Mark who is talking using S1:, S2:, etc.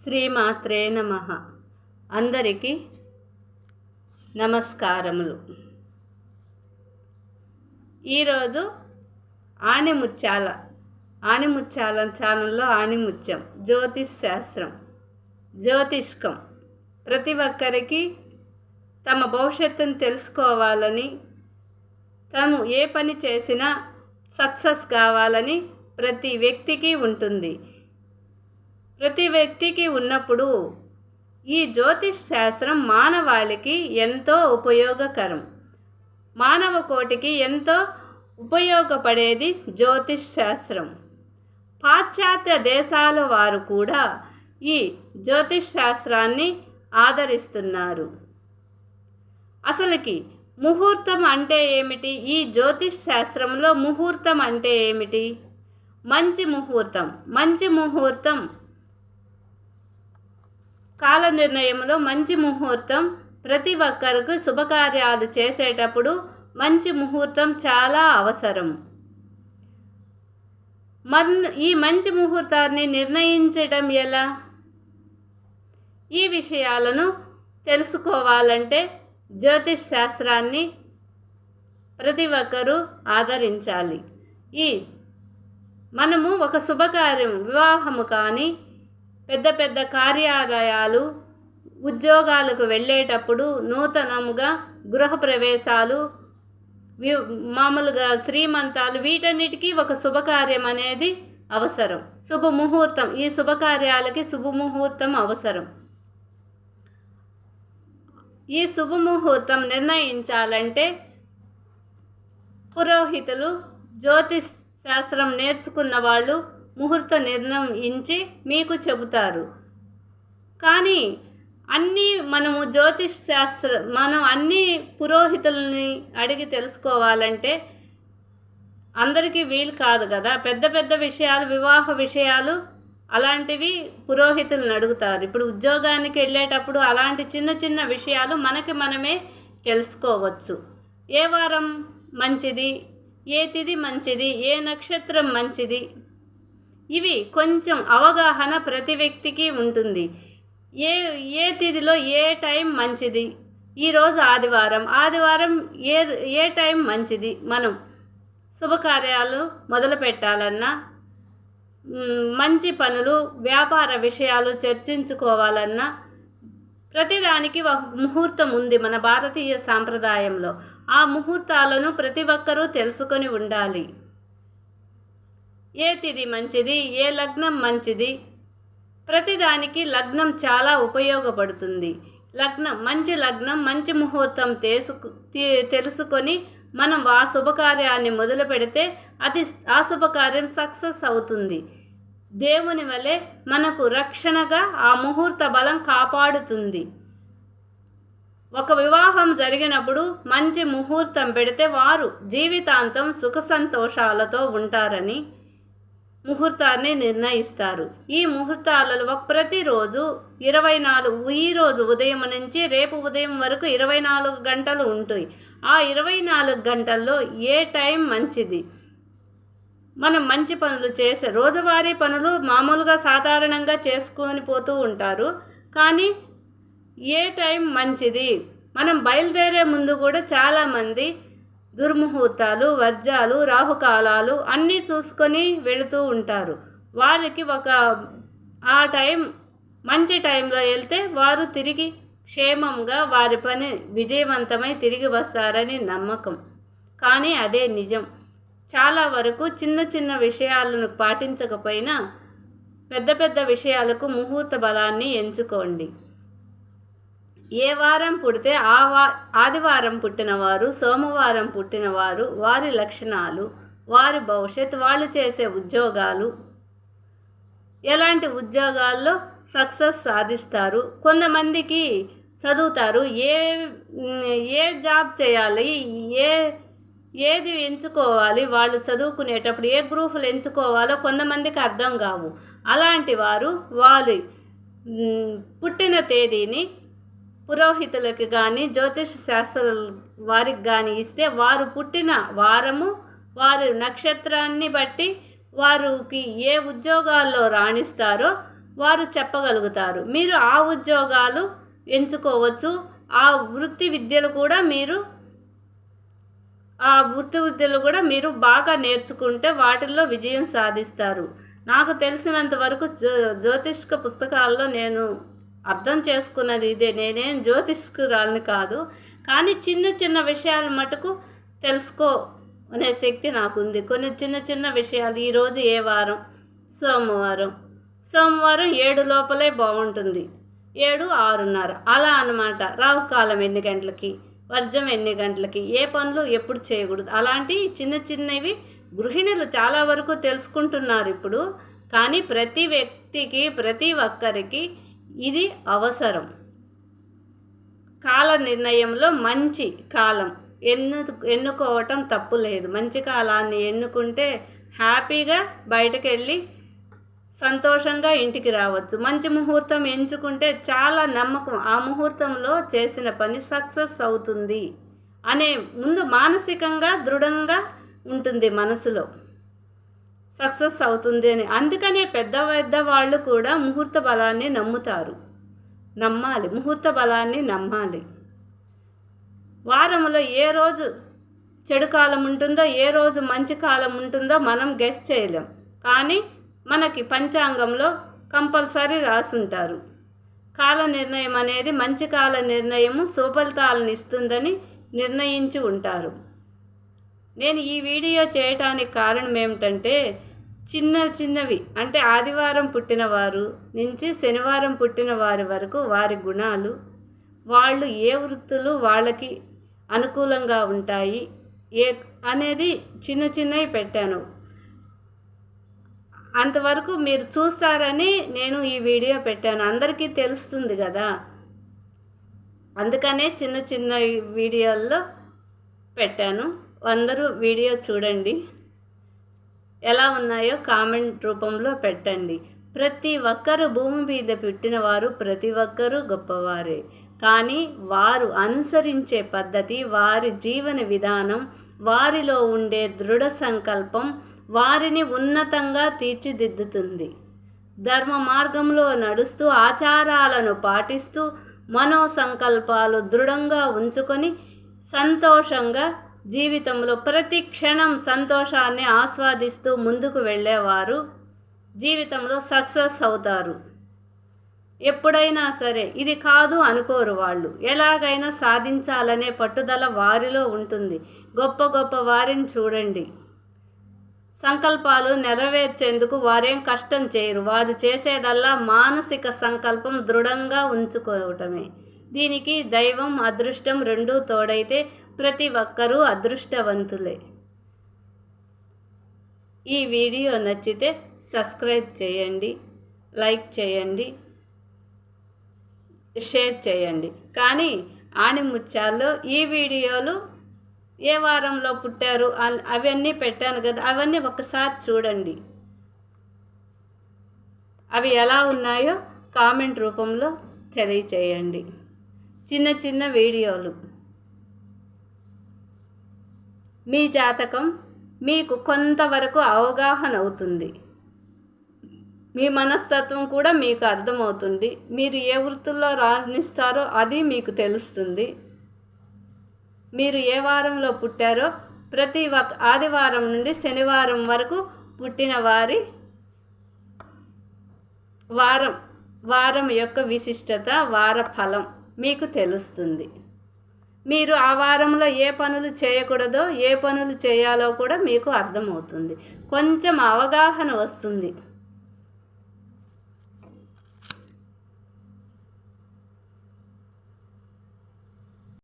S1: శ్రీమాత్రే నమః. అందరికీ నమస్కారములు. ఈరోజు ఆణిముత్యాల ఛానల్లో ఆణిముత్యం జ్యోతిష్ శాస్త్రం, జ్యోతిష్కం ప్రతి ఒక్కరికి తమ భవిష్యత్తును తెలుసుకోవాలని, తాము ఏ పని చేసినా సక్సెస్ కావాలని ప్రతి వ్యక్తికి ఉంటుంది. ప్రతి వ్యక్తికి ఉన్నప్పుడు ఈ జ్యోతిష్ శాస్త్రం మానవాళికి ఎంతో ఉపయోగకరం. మానవ కోటికి ఎంతో ఉపయోగపడేది జ్యోతిష్ శాస్త్రం. పాశ్చాత్య దేశాల వారు కూడా ఈ జ్యోతిష్ శాస్త్రాన్ని ఆదరిస్తున్నారు. అసలుకి ముహూర్తం అంటే ఏమిటి? ఈ జ్యోతిష్ శాస్త్రంలో ముహూర్తం అంటే ఏమిటి? మంచి ముహూర్తం కాల నిర్ణయంలో మంచి ముహూర్తం ప్రతి ఒక్కరికి శుభకార్యాలు చేసేటప్పుడు మంచి ముహూర్తం చాలా అవసరం. ఈ మంచి ముహూర్తాన్ని నిర్ణయించడం ఎలా? ఈ విషయాలను తెలుసుకోవాలంటే జ్యోతిష్ శాస్త్రాన్ని ప్రతి ఒక్కరూ ఆదరించాలి. మనము ఒక శుభకార్యం, వివాహము కానీ, పెద్ద పెద్ద కార్యాలయాలు, ఉద్యోగాలకు వెళ్ళేటప్పుడు, నూతనముగా గృహప్రవేశాలు, మామూలుగా శ్రీమంతాలు, వీటన్నిటికీ ఒక శుభకార్యం అనేది అవసరం. శుభముహూర్తం, ఈ శుభకార్యాలకి శుభముహూర్తం అవసరం. ఈ శుభముహూర్తం నిర్ణయించాలంటే పురోహితులు, జ్యోతిష్ శాస్త్రం నేర్చుకున్న వాళ్ళు ముహూర్త నిర్ణయించి మీకు చెబుతారు. కానీ మనం అన్ని పురోహితుల్ని అడిగి తెలుసుకోవాలంటే అందరికీ వీలు కాదు కదా. పెద్ద పెద్ద విషయాలు, వివాహ విషయాలు అలాంటివి పురోహితులను అడుగుతారు. ఇప్పుడు ఉద్యోగానికి వెళ్ళేటప్పుడు అలాంటి చిన్న చిన్న విషయాలు మనమే తెలుసుకోవచ్చు. ఏ వారం మంచిది, ఏ తిథి మంచిది, ఏ నక్షత్రం మంచిది, ఇవి కొంచెం అవగాహన ప్రతి వ్యక్తికి ఉంటుంది. ఏ తిథిలో ఏ టైం మంచిది, ఈరోజు ఆదివారం ఏ టైం మంచిది, మనం శుభకార్యాలు మొదలు పెట్టాలన్నా, మంచి పనులు, వ్యాపార విషయాలు చర్చించుకోవాలన్నా ప్రతిదానికి ఒక ముహూర్తం ఉంది మన భారతీయ సాంప్రదాయంలో. ఆ ముహూర్తాలను ప్రతి ఒక్కరూ తెలుసుకొని ఉండాలి. ఏ తిథి మంచిది, ఏ లగ్నం మంచిది, ప్రతిదానికి లగ్నం చాలా ఉపయోగపడుతుంది. మంచి లగ్నం, మంచి ముహూర్తం తెలుసుకొని మనం ఆ శుభకార్యాన్ని మొదలు పెడితే ఆ శుభకార్యం సక్సెస్ అవుతుంది. దేవుని వలె మనకు రక్షణగా ఆ ముహూర్త బలం కాపాడుతుంది. ఒక వివాహం జరిగినప్పుడు మంచి ముహూర్తం పెడితే వారు జీవితాంతం సుఖ సంతోషాలతో ఉంటారని ముహూర్తాన్ని నిర్ణయిస్తారు. ఈ ముహూర్తాలలో ప్రతిరోజు 24, ఈరోజు ఉదయం నుంచి రేపు ఉదయం వరకు 24 గంటలు ఉంటాయి. ఆ 24 గంటల్లో ఏ టైం మంచిది, మనం మంచి పనులు చేసే రోజువారీ పనులు మామూలుగా సాధారణంగా చేసుకొని పోతూ ఉంటారు. కానీ ఏ టైం మంచిది, మనం బయలుదేరే ముందు కూడా చాలామంది దుర్ముహూర్తాలు, వర్జాలు, రాహుకాలాలు అన్నీ చూసుకొని వెళుతూ ఉంటారు. వాళ్ళకి ఆ టైం మంచి టైంలో వెళ్తే వారు తిరిగి క్షేమంగా వారి పని విజయవంతమై తిరిగి వస్తారని నమ్మకం. కానీ అదే నిజం. చాలా వరకు చిన్న చిన్న విషయాలను పాటించకపోయినా పెద్ద పెద్ద విషయాలకు ముహూర్త బలాన్ని ఎంచుకోండి. ఏ వారం పుడితే ఆదివారం పుట్టినవారు, సోమవారం పుట్టినవారు, వారి లక్షణాలు, వారి భవిష్యత్తు, వాళ్ళు చేసే ఉద్యోగాలు, ఎలాంటి ఉద్యోగాల్లో సక్సెస్ సాధిస్తారు, కొంతమందికి చదువుతారు, ఏ జాబ్ చేయాలి, ఏది ఎంచుకోవాలి, వాళ్ళు చదువుకునేటప్పుడు ఏ గ్రూపులు ఎంచుకోవాలో కొంతమందికి అర్థం కావు. అలాంటి వారు వాళ్ళ పుట్టిన తేదీని పురోహితులకి కానీ, జ్యోతిష్ శాస్త్ర వారికి కానీ ఇస్తే వారు పుట్టిన వారము, వారి నక్షత్రాన్ని బట్టి వారికి ఏ ఉద్యోగాల్లో రాణిస్తారో వారు చెప్పగలుగుతారు. మీరు ఆ ఉద్యోగాలు ఎంచుకోవచ్చు. ఆ వృత్తి విద్యలు కూడా మీరు బాగా నేర్చుకుంటే వాటిల్లో విజయం సాధిస్తారు. నాకు తెలిసినంత వరకు జ్యోతిష్క పుస్తకాల్లో నేను అర్థం చేసుకున్నది ఇదే. నేనేం జ్యోతిష్కురాలిని కాదు, కానీ చిన్న చిన్న విషయాలు మటుకు తెలుసుకో అనే శక్తి నాకుంది. కొన్ని చిన్న చిన్న విషయాలు, ఈరోజు ఏ వారం, సోమవారం 7 లోపలే బాగుంటుంది, 7, 6:30 అలా అన్నమాట. రాహుకాలం ఎన్ని గంటలకి, వర్జం ఎన్ని గంటలకి, ఏ పనులు ఎప్పుడు చేయకూడదు, అలాంటి చిన్న చిన్నవి గృహిణులు చాలా వరకు తెలుసుకుంటున్నారు ఇప్పుడు. కానీ ప్రతి వ్యక్తికి, ప్రతి ఒక్కరికి ఇది అవసరం. కాల నిర్ణయంలో మంచి కాలం ఎన్నుకోవటం తప్పు లేదు. మంచి కాలాన్ని ఎన్నుకుంటే హ్యాపీగా బయటకు వెళ్ళి సంతోషంగా ఇంటికి రావచ్చు. మంచి ముహూర్తం ఎంచుకుంటే చాలా నమ్మకం ఆ ముహూర్తంలో చేసిన పని సక్సెస్ అవుతుంది అనే ముందు మానసికంగా దృఢంగా ఉంటుంది మనసులో, సక్సెస్ అవుతుంది అని. అందుకనే పెద్ద వాళ్ళు కూడా ముహూర్త బలాన్ని నమ్మాలి. ముహూర్త బలాన్ని నమ్మాలి. వారంలో ఏ రోజు చెడు కాలం ఉంటుందో, ఏ రోజు మంచి కాలం ఉంటుందో మనం గెస్ చేయలేం. కానీ మనకి పంచాంగంలో కంపల్సరీ రాసుంటారు. కాల నిర్ణయం అనేది మంచి కాల నిర్ణయము శుభఫలితాలను ఇస్తుందని నిర్ణయించి ఉంటారు. నేను ఈ వీడియో చేయటానికి కారణం ఏమిటంటే, చిన్నవి అంటే ఆదివారం పుట్టిన వారు నుంచి శనివారం పుట్టిన వారి వరకు వారి గుణాలు, వాళ్ళు ఏ వృత్తులు వాళ్ళకి అనుకూలంగా ఉంటాయి అనేది చిన్నవి పెట్టాను. అంతవరకు మీరు చూస్తారని నేను ఈ వీడియో పెట్టాను. అందరికీ తెలుస్తుంది కదా, అందుకనే చిన్న వీడియోల్లో పెట్టాను. అందరూ వీడియో చూడండి, ఎలా ఉన్నాయో కామెంట్ రూపంలో పెట్టండి. ప్రతి ఒక్కరు భూమి మీద పుట్టినవారు ప్రతి ఒక్కరూ గొప్పవారే. కానీ వారు అనుసరించే పద్ధతి, వారి జీవన విధానం, వారిలో ఉండే దృఢ సంకల్పం వారిని ఉన్నతంగా తీర్చిదిద్దుతుంది. ధర్మ మార్గంలో నడుస్తూ, ఆచారాలను పాటిస్తూ, మనోసంకల్పాలు దృఢంగా ఉంచుకొని సంతోషంగా జీవితంలో ప్రతి క్షణం సంతోషాన్ని ఆస్వాదిస్తూ ముందుకు వెళ్ళేవారు జీవితంలో సక్సెస్ అవుతారు. ఎప్పుడైనా సరే ఇది కాదు అనుకోరు వాళ్ళు. ఎలాగైనా సాధించాలనే పట్టుదల వారిలో ఉంటుంది. గొప్ప వారిని చూడండి. సంకల్పాలు నెరవేర్చేందుకు వారేం కష్టం చేయరు. వారు చేసేదల్లా మానసిక సంకల్పం దృఢంగా ఉంచుకోవటమే. దీనికి దైవం, అదృష్టం రెండూ తోడైతే ప్రతి ఒక్కరూ అదృష్టవంతులే. ఈ వీడియో నచ్చితే సబ్స్క్రైబ్ చేయండి, లైక్ చేయండి, షేర్ చేయండి. కానీ ఆణిముత్యాల్లో ఈ వీడియోలు ఏ వారంలో పుట్టారు అవన్నీ పెట్టాను కదా, అవన్నీ ఒకసారి చూడండి. అవి ఎలా ఉన్నాయో కామెంట్ రూపంలో తెలియచేయండి. చిన్న వీడియోలు. మీ జాతకం మీకు కొంతవరకు అవగాహన అవుతుంది. మీ మనస్తత్వం కూడా మీకు అర్థమవుతుంది. మీరు ఏ వృత్తుల్లో రాణిస్తారో అది మీకు తెలుస్తుంది. మీరు ఏ వారంలో పుట్టారో ప్రతి ఆదివారం నుండి శనివారం వరకు పుట్టిన వారి వారం యొక్క విశిష్టత, వార ఫలం మీకు తెలుస్తుంది. మీరు ఆ వారంలో ఏ పనులు చేయకూడదో, ఏ పనులు చేయాలో కూడా మీకు అర్థమవుతుంది. కొంచెం అవగాహన వస్తుంది.